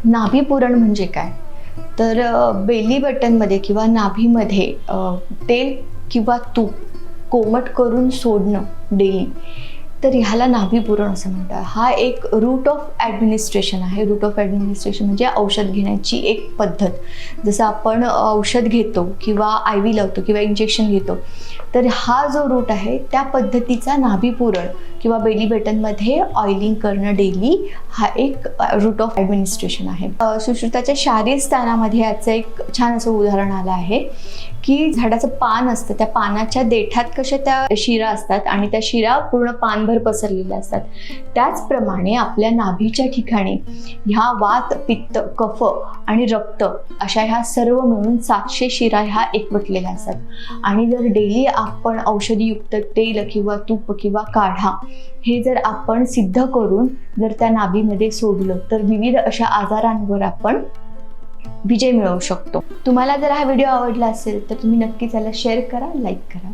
नाभी पुरण म्हणजे काय? तर बेली बटनमध्ये किंवा नाभीमध्ये तेल किंवा तूप कोमट करून सोडणं डेली, तर ह्याला नाभी पुरण असं म्हणतात. हा एक रूट ऑफ ॲडमिनिस्ट्रेशन आहे. रूट ऑफ ॲडमिनिस्ट्रेशन म्हणजे औषध घेण्याची एक पद्धत. जसं आपण औषध घेतो किंवा आय व्ही लावतो किंवा इंजेक्शन घेतो, तर हा जो रूट आहे त्या पद्धतीचा नाभी पुरण किंवा बेली बटनमध्ये ऑइलिंग करणं डेली हा एक रूट ऑफ ॲडमिनिस्ट्रेशन आहे. सुश्रुताच्या शारीर स्थानामध्ये याचं एक छान असं उदाहरण आलं आहे की झाडाचं पान असतं, त्या पानाच्या देठात कशा त्या शिरा असतात आणि त्या शिरा पूर्ण पानभर पसरलेल्या असतात. त्याचप्रमाणे आपल्या नाभीच्या ठिकाणी ह्या वात, पित्त, कफ आणि रक्त अशा ह्या सर्व मिळून 700 शिरा ह्या एकवटलेल्या असतात. आणि जर डेली आपण औषधीयुक्त तेल किंवा तूप किंवा काढा हे जर आपण सिद्ध करून जर त्या नाभीमध्ये सोडलं तर विविध अशा आजारांवर आपण विजय मिळवू शकतो. तुम्हाला जर हा व्हिडिओ आवडला असेल तर तुम्ही नक्कीच याला शेअर करा, लाईक करा.